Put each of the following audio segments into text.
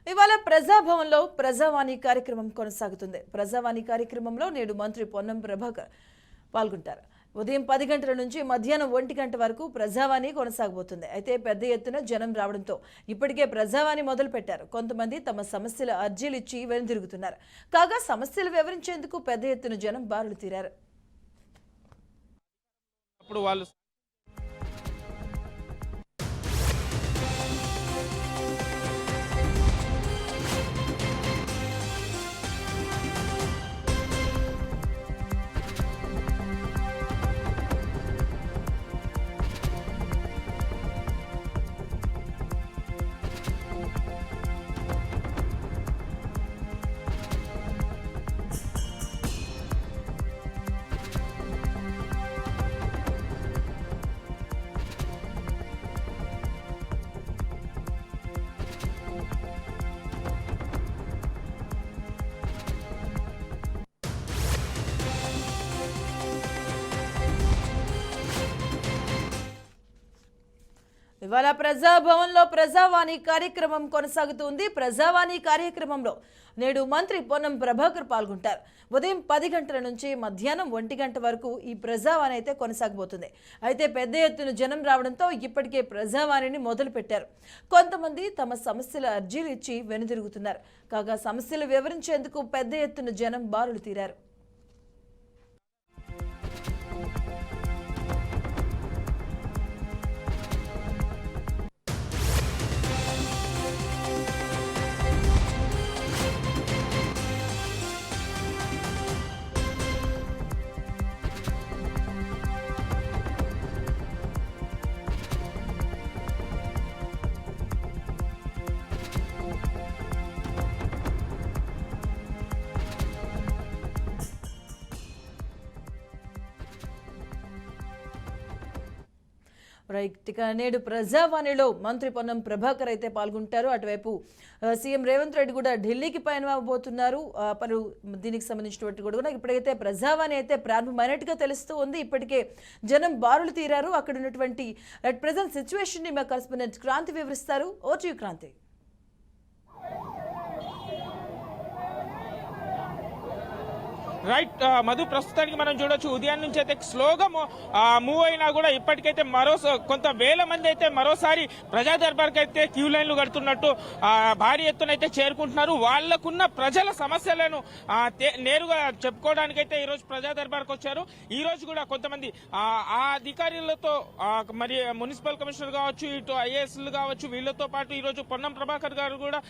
ఇవాళ ప్రజాభవన్లో ప్రజావాణి కార్యక్రమం కొనసాగుతుంది. ప్రజావాణి కార్యక్రమంలో నేడు మంత్రి పొన్నం ప్రభాకర్ పాల్గొంటారు. ఉదయం 10 గంటల నుంచి మధ్యాహ్నం 1 గంట వరకు ప్రజావాణి కొనసాగబోతుంది. అయితే పెద్ద ఎత్తున జనం రావడంతో ఇప్పటికే ప్రజావాణి మొదలు పెట్టారు. కొంతమంది తమ సమస్యల అర్జీలు ఇచ్చి వెనుదిరుగుతున్నారు. కాగా సమస్యలు వివరించేందుకు పెద్ద ఎత్తున జనం బారులు తీరారు. ఇవాళ ప్రజాభవన్లో ప్రజావాణి కార్యక్రమం కొనసాగుతుంది. ప్రజావాణి కార్యక్రమంలో నేడు మంత్రి పొన్నం ప్రభాకర్ పాల్గొంటారు. ఉదయం 10 గంటల నుంచి మధ్యాహ్నం 1 గంట వరకు ఈ ప్రజావాణి అయితే కొనసాగబోతుంది. అయితే పెద్ద ఎత్తున జనం రావడంతో ఇప్పటికే ప్రజావాణిని మొదలు పెట్టారు. కొంతమంది తమ సమస్యల అర్జీలు ఇచ్చి వెనుదిరుగుతున్నారు. కాగా సమస్యలు వివరించేందుకు పెద్ద ఎత్తున జనం బారులు తీరారు. నేడు ప్రజావాణిలో మంత్రి పొన్నం ప్రభాకర్ అయితే పాల్గొంటారు. అటువైపు సీఎం రేవంత్ రెడ్డి కూడా ఢిల్లీకి పయనమవబోతున్నారు. పలు దీనికి సంబంధించినటువంటి కూడా ఇప్పటికైతే ప్రజావాణి అయితే ప్రారంభమైనట్టుగా తెలుస్తూ ఉంది. ఇప్పటికే జనం బారులు తీరారు. అక్కడ ఉన్నటువంటి అట్ ప్రెజెంట్ సిచ్యువేషన్ ని మా కరెస్పాండెంట్ క్రాంతి వివరిస్తారు. Over to you Kranti. Right Madhu, ప్రస్తుతానికి మనం చూడొచ్చు ఉదయం నుంచి అయితే స్లోగా మూవ్ అయినా కూడా ఇప్పటికైతే కొంత వేల మంది అయితే మరోసారి ప్రజా దర్బార్కి అయితే క్యూ లైన్లు కడుతున్నట్టు భారీ ఎత్తున అయితే చేరుకుంటున్నారు. వాళ్లకున్న ప్రజల సమస్యలను నేరుగా చెప్పుకోవడానికైతే ఈ రోజు ప్రజా దర్బార్కి వచ్చారు. ఈ రోజు కూడా కొంతమంది ఆ అధికారులతో మరి మున్సిపల్ కమిషనర్ కావచ్చు, ఇటు ఐఏఎస్లు కావచ్చు, వీళ్లతో పాటు ఈ రోజు పొన్నం ప్రభాకర్ గారు కూడా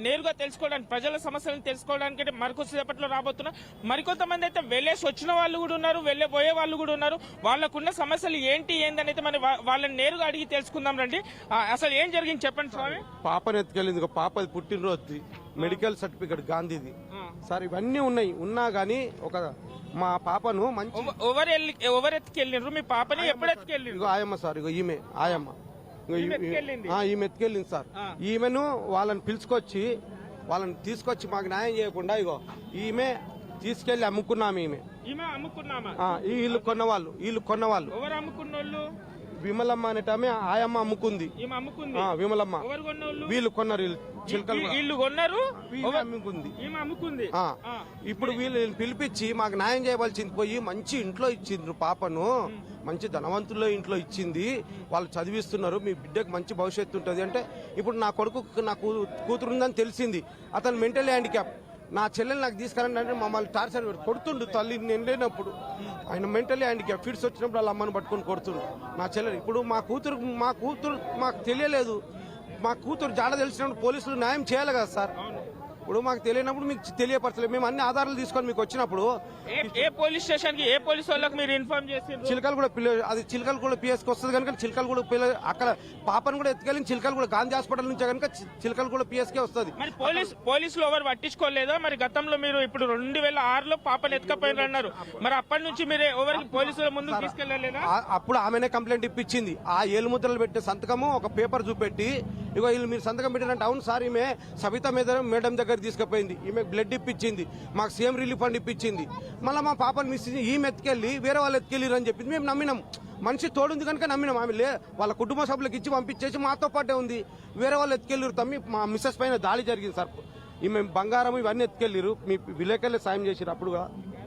నేరుగా తెలుసుకోవడానికి ప్రజల సమస్యలను తెలుసుకోవడానికి అయితే మరికొద్దిసేపట్లో రాబోతున్నారు. మరికొంతమంది అయితే వెళ్లేసి వచ్చిన వాళ్ళు కూడా ఉన్నారు, వెళ్లేబోయే వాళ్ళు కూడా ఉన్నారు. వాళ్ళకున్న సమస్యలు ఏంటని అయితే మరి వాళ్ళని నేరుగా అడిగి తెలుసుకుందాం రండి. అసలు ఏం జరిగింది చెప్పండి స్వామి. పాపని ఎత్తుకెళ్ళింది, పాప పుట్టినరోజు, మెడికల్ సర్టిఫికేట్ గాంధీది సార్, ఇవన్నీ ఉన్నా గానీ ఒక మా పాపను మంచి ఎవరు ఎత్తుకెళ్ళినారు మీ పాపని? ఎప్పుడు ఎత్తుకెళ్ళింది? ఆయమ్మ సార్, ఇగో ఈమె ఆయమ్మ ఈమె ఎత్తుకెళ్ళింది సార్. ఈమెను వాళ్ళని పిలుచుకొచ్చి వాళ్ళని తీసుకొచ్చి మాకు న్యాయం చేయకుండా ఇగో ఈమె తీసుకెళ్లి అమ్ముకున్నాము. వీళ్ళు కొన్నవాళ్ళు ఎవరు అమ్ముకున్నోళ్ళు? విమలమ్మ అనేటమే ఆయమ్మ అమ్ముకుంది. విమలమ్మ వీళ్ళు కొన్నారు, వీళ్ళు కొన్నారు, అమ్ముకుంది. ఇప్పుడు వీళ్ళని పిలిపించి మాకు న్యాయం చేయవలసింది పోయి మంచి ఇంట్లో ఇచ్చిండ్రు పాపను, మంచి ధనవంతుల్లో ఇంట్లో ఇచ్చింది, వాళ్ళు చదివిస్తున్నారు, మీ బిడ్డకు మంచి భవిష్యత్తు ఉంటుంది అంటే ఇప్పుడు నా కొడుకు నా కూతురుందని తెలిసింది. అతను మెంటల్ హ్యాండిక్యాప్. నా చెల్లెలు నాకు తీసుకురండి అంటే మమ్మల్ని టార్చర్ కొడుతుండు. తల్లి నేను లేనప్పుడు ఆయన మెంటలీ హ్యాండిక్యాప్, ఫిట్స్ వచ్చినప్పుడు వాళ్ళ అమ్మని పట్టుకొని కొడుతుండు నా చెల్లెలు. ఇప్పుడు మా కూతురు మాకు తెలియలేదు. మా కూతురు జాడ తెలిసినప్పుడు పోలీసులు న్యాయం చేయాలి కదా సార్. ఇప్పుడు మాకు తెలియనప్పుడు మీకు తెలియపరచలేదు. మేము అన్ని ఆధారాలు తీసుకొని మీకు వచ్చినప్పుడు ఏ పోలీస్ స్టేషన్ కి, ఏ పోలీస్ వాళ్ళకి మీరు ఇన్ఫార్మ్ చేసి చిలకలు కూడా అది చిలకలు కూడా పిఎస్కి వస్తుంది కనుక చిలకలు కూడా అక్కడ పాపను కూడా ఎత్తుకెళ్ళి చిలకలు కూడా గాంధీ హాస్పిటల్ నుంచి కనుక చిలకలు కూడా పిఎస్కే వస్తుంది. మరి పోలీసులు ఎవరు పట్టించుకోలేదా? మరి గతంలో మీరు ఇప్పుడు 2006లో పాపను ఎత్తుకపోయినారు అన్నారు. మరి అప్పటి నుంచి మీరు ఎవరికి పోలీసుల ముందుకు తీసుకెళ్లలేదా? అప్పుడు ఆమెనే కంప్లైంట్ ఇప్పించింది. ఆ ఏలుముద్రలు పెట్టే సంతకము ఒక పేపర్ చూపెట్టి ఇగో వీళ్ళు మీరు సంతకం పెట్టారంటే అవును సార్ ఈమె సవిత మేడం దగ్గర తీసుకుపోయింది, ఈమె బ్లడ్ ఇప్పించింది, మాకు సీఎం రిలీఫ్ ఫండ్ ఇప్పించింది, మళ్ళీ మా పాపను మిస్ ఈమె ఎత్తుకెళ్ళి వేరే వాళ్ళు ఎత్తుకెళ్ళిరు అని చెప్పింది. మేము నమ్మినాం. మనిషి తోడుంది కనుక నమ్మినాం. ఆమె వాళ్ళ కుటుంబ సభ్యులకు ఇచ్చి పంపించేసి మాతో పాటే ఉంది. వేరే వాళ్ళు ఎత్తుకెళ్ళారు. తమ్మి మా మిస్సెస్ పైన దాడి జరిగింది సార్. మేము బంగారం ఇవన్నీ ఎత్తుకెళ్ళారు. మీ విలేకరులే సాయం చేసారు. అప్పుడుగా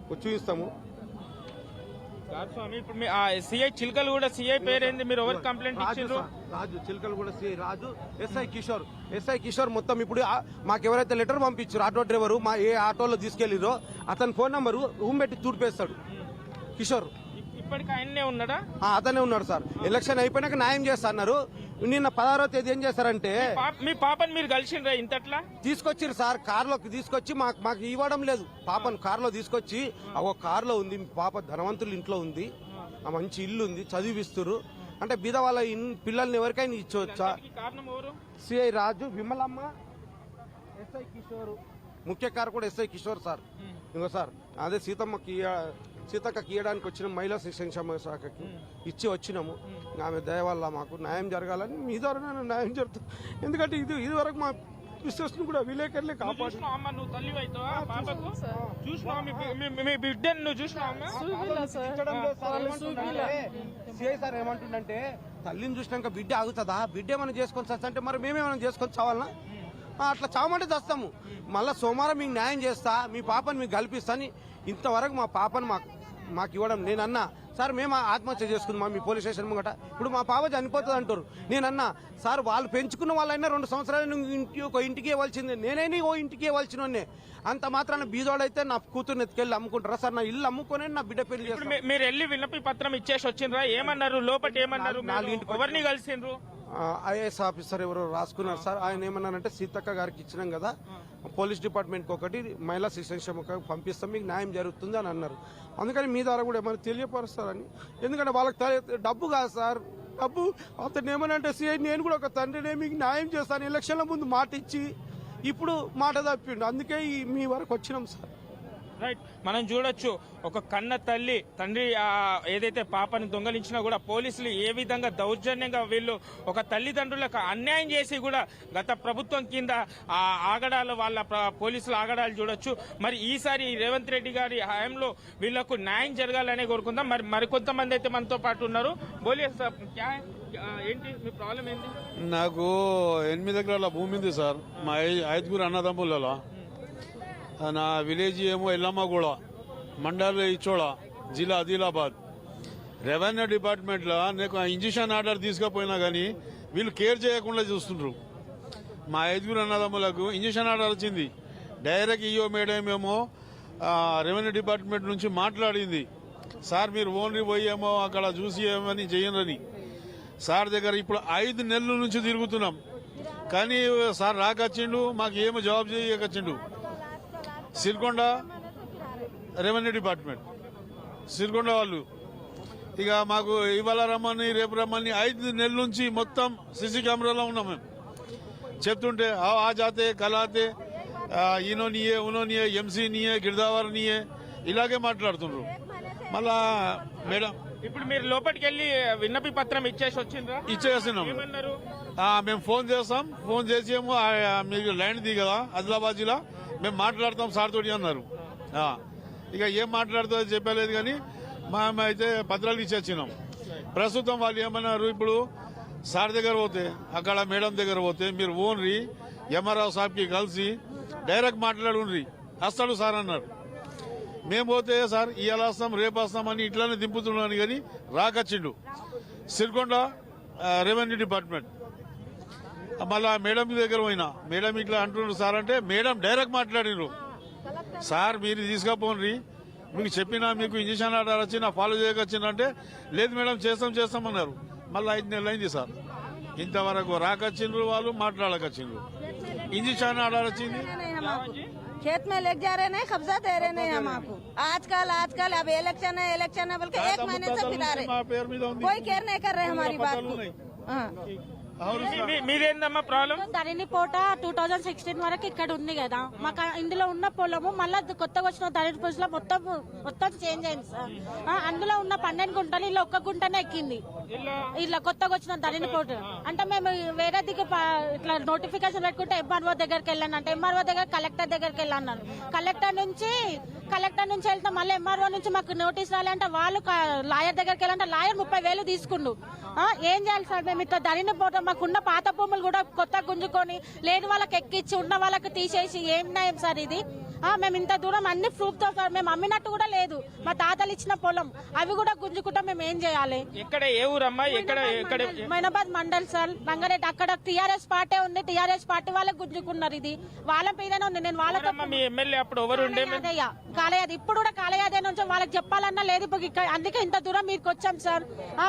చూపిస్తాము. స్వామి ఇప్పుడు సిఐ చిలకలు కూడా సిఐ పేరేంది, మీరు ఎవరు కంప్లైంట్ ఇచ్చారు? రాజు చిలకలు కూడా సిఐ రాజు, ఎస్ఐ కిషోర్ మొత్తం ఇప్పుడు మాకు ఎవరైతే లెటర్ పంపించారు ఆటో డ్రైవరు, మా ఏ ఆటోలో తీసుకెళ్లిరో అతని ఫోన్ నంబరు రూమ్ పెట్టి తూడిపేస్తాడు కిషోర్. ఇప్పటికి ఆయన్నే ఉన్నాడా? అతనే ఉన్నాడు సార్. ఎలక్షన్ అయిపోయినాక న్యాయం చేస్తా అన్నారు. నిన్న 16వ తేదీ ఏం చేశారంటే మీ పాపని మీరు కలిసిండ్రా ఇంతట్లా? తీసుకొచ్చిరు సార్. కార్లోకి తీసుకొచ్చి మాకు ఇవ్వడం లేదు. పాపను కార్లో తీసుకొచ్చి ఒక కార్లో ఉంది. మీ పాప ధనవంతుల ఇంట్లో ఉంది. ఆ మంచి ఇల్లు ఉంది, చదివిస్తున్నారు. అంటే బీద వాళ్ళ పిల్లల్ని ఎవరికైనా ఇచ్చవచ్చా? కారణం ఎవరు? సిఐ రాజు, విమలమ్మ, ఎస్ఐ కిషోర్, ముఖ్య కారు కూడా ఎస్ఐ కిషోర్ సార్. ఇంకో సార్ అదే సీతక్కకి ఇవ్వడానికి వచ్చిన మహిళా శిక్షణ శాఖకి ఇచ్చి వచ్చినాము. ఆమె దయ వల్ల మాకు న్యాయం జరగాలని మీ ద్వారా న్యాయం జరుగుతుంది. ఎందుకంటే ఇది వరకు మా విశ్వస్ను కూడా విలేకరులే కాపాడు. నువ్వు తల్లి అవుతావా పాపకు? చూసినా మీ బిడ్డను నువ్వు చూసినావా? సిఐ సార్ ఏమంటుండంటే తల్లిని చూసినాక బిడ్డ ఆగుతుందా? బిడ్డ ఏమైనా చేసుకొని చస్తంటే మరి మేమేమైనా చేసుకొని చావాలనా? అట్లా చావమంటే చస్తాము. మళ్ళీ సోమవారం మీకు న్యాయం చేస్తా, మీ పాపని మీకు కల్పిస్తాను. ఇంతవరకు మా పాపను మాకు ఇవ్వడం. నేనన్నా సార్ మేము ఆత్మహత్య చేసుకుందాం మీ పోలీస్ స్టేషన్ ముంగట. ఇప్పుడు మా పాప చనిపోతుంది అంటారు. నేనన్నా సార్ వాళ్ళు పెంచుకున్న వాళ్ళైనా 2 సంవత్సరాలు ఒక ఇంటికి ఇవ్వాల్సిందే. నేనైనా ఓ ఇంటికి ఇవ్వాల్సిన అంత మాత్రాన బీదోడైతే నా కూతుర్ని ఎత్తుకెళ్ళి అమ్ముకుంటారా సార్? నా ఇల్లు అమ్ముకొని నా బిడ్డ పెళ్లి చేస్తాను. మీరు వెళ్ళి విన్నపి పత్రం ఇచ్చేసి వచ్చిండ్రా? ఏమన్నారు లోపల? ఏమన్నారు? ఎవరిని కలిసిండ్రు? ఐఏఎస్ ఆఫీసర్ ఎవరో రాసుకున్నారు సార్. ఆయన ఏమన్నారంటే సీతక్క గారికి ఇచ్చినాం కదా, పోలీస్ డిపార్ట్మెంట్కి ఒకటి మహిళా శిక్షణ పంపిస్తాం, మీకు న్యాయం జరుగుతుంది అని అన్నారు. అందుకని మీ ద్వారా కూడా ఏమైనా తెలియపరుస్తారని. ఎందుకంటే వాళ్ళకి డబ్బు కాదు సార్, డబ్బు. అతను ఏమనంటే సిఐ నేను కూడా ఒక తండ్రినే మీకు న్యాయం చేస్తాను ఎలక్షన్ల ముందు మాట ఇచ్చి ఇప్పుడు మాట తప్పిండు. అందుకే మీ వరకు వచ్చినాం సార్. రైట్, మనం చూడొచ్చు ఒక కన్న తల్లి తండ్రి ఏదైతే పాపని దొంగలించినా కూడా పోలీసులు ఏ విధంగా దౌర్జన్యంగా వీళ్ళు ఒక తల్లిదండ్రులకు అన్యాయం చేసి కూడా గత ప్రభుత్వం కింద ఆగడాలు వాళ్ళ పోలీసులు ఆగడాలు చూడొచ్చు. మరి ఈసారి రేవంత్ రెడ్డి గారి హయాంలో వీళ్లకు న్యాయం జరగాలనే కోరుకుందాం. మరి మరికొంతమంది అయితే మనతో పాటు ఉన్నారు. బోలియే సార్, ఏంటి మీ ప్రాబ్లం ఏంటి? నాకు 8 ఎకరాల భూమి ఉంది సార్. మా 5 అన్నదమ్ములలో నా విలేజ్ ఏమో ఎల్లమ్మగూడ, మండల్ ఇచ్చోడ, జిల్లా ఆదిలాబాద్. రెవెన్యూ డిపార్ట్మెంట్లో నాకు ఇంజక్షన్ ఆర్డర్ తీసుకుపోయినా కానీ వీళ్ళు కేర్ చేయకుండా చూస్తుండ్రు. మా 5 అన్నదమ్ములకు ఇంజక్షన్ ఆర్డర్ వచ్చింది. డైరెక్ట్ ఈఓ మేడం ఏమో రెవెన్యూ డిపార్ట్మెంట్ నుంచి మాట్లాడింది, సార్ మీరు ఓన్లీ పోయేమో అక్కడ చూసి ఏమని చేయనని. సార్ దగ్గర ఇప్పుడు 5 నెలల నుంచి తిరుగుతున్నాం కానీ సార్ రాకొచ్చిండు, మాకు ఏమో జవాబు చేయకొచ్చిండు. సిరికొండ రెవెన్యూ డిపార్ట్మెంట్ సిరికొండ వాళ్ళు ఇక మాకు ఇవాళ రమ్మని రేపు రమ్మని 5 నెలల నుంచి మొత్తం సీసీ కెమెరాలో ఉన్నాం. మేము చెప్తుంటే ఆ జాతే కలాతే ఈనో నీయే ఉనో నీయే ఎంసీ నీయే గిరిదావర్ నీయే ఇలాగే మాట్లాడుతుండ్రు. మళ్ళా మేడం ఇప్పుడు మీరు లోపలికి వెళ్ళి విన్నపి పత్రం ఇచ్చేసి వచ్చిండ్రా? ఇచ్చేస్తున్నాం. మేము ఫోన్ చేస్తాం, ఫోన్ చేసి ఏమో మీరు ల్యాండ్ దిగదా ఆదిలాబాద్ జిల్లా మేము మాట్లాడతాం సార్ తోటి అన్నారు. ఇక ఏం మాట్లాడుతుందో చెప్పలేదు కానీ మేము అయితే పత్రాలు ఇచ్చేచ్చినాం. ప్రస్తుతం వాళ్ళు ఏమన్నారు, ఇప్పుడు సార్ దగ్గర పోతే అక్కడ మేడం దగ్గర పోతే మీరు ఓన్రీ ఎంఆర్ఓ సాబ్కి కలిసి డైరెక్ట్ మాట్లాడుండ్రి వస్తాడు సార్ అన్నారు. మేము పోతే సార్ ఇవాళ వస్తాం రేపు వస్తామని ఇట్లానే దింపుతున్నాను కానీ రాకొచ్చిండు. సిరికొండ రెవెన్యూ డిపార్ట్మెంట్ మళ్ళా మేడం దగ్గర పోయినా మేడం ఇట్లా అంటున్నారు సార్ అంటే మేడం డైరెక్ట్ మాట్లాడినారు, సార్ మీరు తీసుకపోండి మీకు చెప్పినా మీకు ఇంజక్షన్ ఆర్డర్ వచ్చినా ఫాలో చేయకొచ్చిందంటే లేదు మేడం చేస్తామన్నారు. మళ్ళీ 5 నెలలు అయింది సార్, ఇంతవరకు రాకొచ్చిండ్రు, వాళ్ళు మాట్లాడకొచ్చిండ్రు. ఇంజక్షన్ ఆర్డర్ వచ్చింది. खेत में लेके जा रहे नहीं, कब्जा दे रहे नहीं हमको। आजकल अब इलेक्शन है बोल के 1 महीने से फिरा रहे, कोई केयर नहीं कर रहे हमारी बात को। మీరేందమ్మా ప్రాబ్లం? ధరణి పోట 2016 వరకు ఇక్కడ ఉంది కదా, మాకు ఇందులో ఉన్న పొలము మళ్ళీ కొత్తగా వచ్చిన ధరణి పోస్టులో మొత్తం చేంజ్ అయింది సార్. అందులో ఉన్న 12 గుంటలు ఇలా ఒక్క గుంటనే ఎక్కింది. ఇలా కొత్తగా వచ్చిన ధరణి పోట అంటే మేము వేరే దిక్కు ఇట్లా నోటిఫికేషన్ పెట్టుకుంటే ఎంఆర్ఓ దగ్గరికి వెళ్ళాను అంటే ఎంఆర్ఓ దగ్గర కలెక్టర్ దగ్గరికి వెళ్ళాను. కలెక్టర్ నుంచి వెళ్తే మళ్ళీ ఎంఆర్ఓ నుంచి మాకు నోటీస్ రాలంటే వాళ్ళు లాయర్ దగ్గరికి వెళ్ళాలంటే లాయర్ 30,000 తీసుకుండు. ఏం చేయాలి సార్ మేము ఇట్లా ధరణి పోట మాకున్న పాత భూములు కూడా కొత్త గుంజుకొని లేని వాళ్ళకి ఎక్కించి ఉన్న వాళ్ళకి తీసేసి ఏం న్యాయం సార్ ఇది? మేము ఇంత దూరం అన్ని ప్రూఫ్ తో సార్ మేము అమ్మినట్టు కూడా లేదు, మా తాతలు ఇచ్చిన పొలం అవి కూడా గుంజుకుంటా మేము ఏం చేయాలి? ఎక్కడ ఏ ఊరమ్మా? ఎక్కడ? మైనాబాద్ మండల్ సార్, రంగారెడ్డి. అక్కడ టీఆర్ఎస్ పార్టీ ఉంది, టీఆర్ఎస్ పార్టీ వాళ్ళకి గుంజుకున్నారు. ఇది వాళ్ళ మీదనే ఉంది. నేను వాళ్ళతో మీ ఎమ్మెల్యే అప్పుడు ఎవరు ఉండే? కాలేయాది ఇప్పుడు కూడా కాలేయాదే నుంచి వాళ్ళకి చెప్పాలన్నా లేదు. ఇప్పుడు ఇక్కడ అందుకే ఇంత దూరం మీకు వచ్చాం సార్.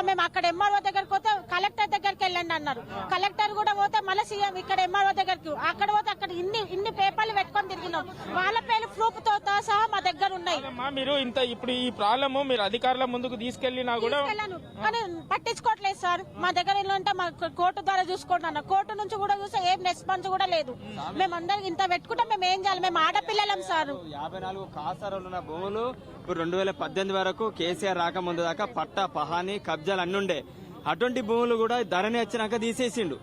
మేము అక్కడ ఎంఆర్ఓ దగ్గరికి పోతే కలెక్టర్ దగ్గరికి వెళ్ళండి అన్నారు. కలెక్టర్ కూడా పోతే మళ్ళీ సీఎం ఇక్కడ ఎంఆర్ఓ దగ్గరికి, అక్కడ పోతే అక్కడ ఇన్ని పేపర్లు పెట్టుకొని తిరిగినాం. వాళ్ళ పేరు ప్రూఫ్ తో సహా మా దగ్గర ఉన్నాయి. మీరు ఇప్పుడు ఈ ప్రాబ్లమ్ మీరు అధికారుల ముందుకు తీసుకెళ్లినా కూడా కానీ పట్టించుకోవట్లేదు సార్. మా దగ్గర ఏంటంటే మా కోర్టు ద్వారా చూసుకుంటున్నా, కోర్టు నుంచి కూడా చూస్తే ఏం రెస్పాన్స్ కూడా లేదు. మేమందరం ఇంత పెట్టుకుంటే మేము ఏం చేయాలి? మేము ఆడపిల్లలం సార్. 54 కాసారాలు ఉన్న భూములు ఇప్పుడు 2018 వరకు కేసీఆర్ రాకముందు దాకా పట్టా పహాని కబ్జాలు అన్ని ఉండే. అటువంటి భూములు కూడా ధరణి వచ్చినాక తీసేసిండు.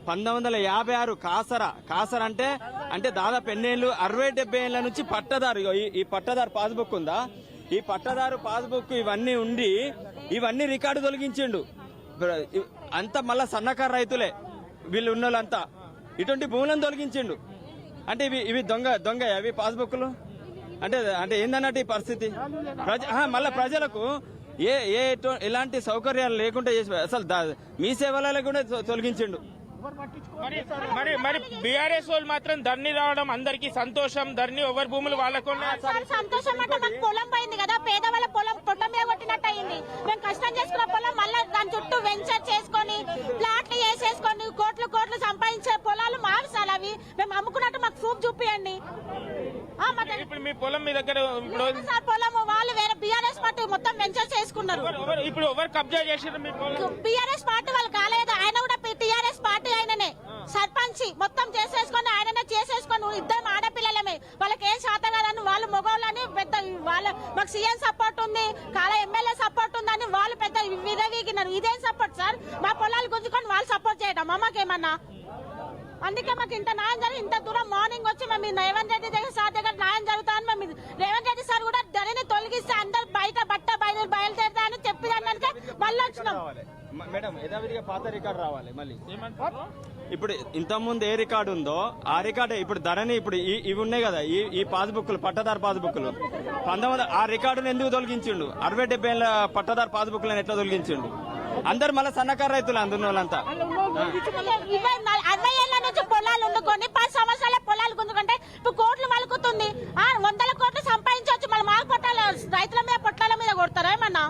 1956 కాసర అంటే దాదాపు ఎన్నేళ్ళు 60-70 ఏళ్ల నుంచి పట్టదారు. ఈ పట్టదారు పాస్బుక్ ఉందా? ఈ పట్టదారు పాస్బుక్ ఇవన్నీ ఉండి ఇవన్నీ రికార్డు తొలగించిండు. అంతా మళ్ళా సన్నకారు రైతులే వీళ్ళు ఉన్న వాళ్ళంతా. ఇటువంటి భూములను తొలగించిండు. అంటే ఇవి దొంగ అవి పాస్బుక్లు అంటే ఏందన్నట్టు ఈ పరిస్థితి? మళ్ళా ప్రజలకు ఎలాంటి సౌకర్యాలు లేకుండా చేసి అసలు మీ సేవల లేకుండా తొలగించిండు. మరి బీఆర్ఎస్ వాళ్ళు మాత్రం ధరణి రావడం అందరికి సంతోషం. ధరణి ఎవరి భూములు వాళ్ళకు సంతోషం. అంటే మాకు పొలం పోయింది కదా, పేదవాళ్ళ పొలం పొట్ట మీద కొట్టినట్టు అయింది. మేము కష్టం చేసుకున్న పొలం మళ్ళీ దాని చుట్టూ వెంచర్ చేసుకొని ప్లాట్లు వేసేసుకొని కోట్లు సంపాదించే పొలాలు మావి సార్. అవి మేము అమ్ముకున్నట్టు మాకు ప్రూఫ్ చూపియండి. ఇప్పుడు మీ పొలం మీ దగ్గర సార్ పొలం వాళ్ళు వేరే బీఆర్ఎస్ పార్టీ మొత్తం వెంచర్ చేసుకున్నారు. ఇప్పుడు ఎవరు కబ్జా చేసారు మీ పొలం? బీఆర్ఎస్ పార్టీ వాళ్ళు కాలేదు. ఆయన కూడా టీఆర్ఎస్ పార్టీ ఆయననే సర్పంచ్ మొత్తం చేసేసుకొని ఆయననే చేసేసుకొని ఇద్దరు ఆడపిల్లలమే. వాళ్ళకి ఏం శాత కాదని వాళ్ళు మగవాళ్ళని పెద్ద మాకు సీఎం సపోర్ట్ ఉంది, కాల ఎమ్మెల్యే సపోర్ట్ ఉందని వాళ్ళు పెద్ద విరవీగినారు. ఇదేం సపోర్ట్ సార్? మా పొలాలు గుంజుకొని వాళ్ళు సపోర్ట్ చేయడం మాకేమన్నా? అందుకే మాకు ఇంత న్యాయం జరిగి ఇంత దూరం మార్నింగ్ వచ్చి మేము రేవంత్ రెడ్డి దగ్గర సార్ దగ్గర న్యాయం జరుగుతాను. మేము రేవంత్ రెడ్డి సార్ కూడా ధరణిని తొలగిస్తే అందరు బయలుదేరుతా అని చెప్పిదానికి మళ్ళీ వచ్చినాం. మేడం యథావిధిగా పాత రికార్డు రావాలి. మళ్ళీ ఇప్పుడు ఇంతకుముందు ఏ రికార్డు ఉందో ఆ రికార్డు ఇప్పుడు ధరణి ఇప్పుడు ఇవి ఉన్నాయి కదా, ఈ పాస్బుక్లు పట్టదారు పాస్బుక్లు 19 ఆ రికార్డును ఎందుకు తొలగించిండు? 60-70 ఏళ్ళ పట్టదారు పాస్బుక్లను ఎట్లా తొలగించిండు? అందరు మళ్ళీ సన్నకారు రైతులు అందున్న వాళ్ళంతా 60 ఏళ్ల నుంచి పొలాలు వండుకొని 10 సంవత్సరాల పొలాలు గుంజుకుంటే ఇప్పుడు కోట్లు వలుకుతుంది. 100 కోట్లు సంపాదించవచ్చు. మళ్ళీ మాకు పొట్టాల రైతుల మీద పొట్లాల మీద కొడతారా ఏమన్నా?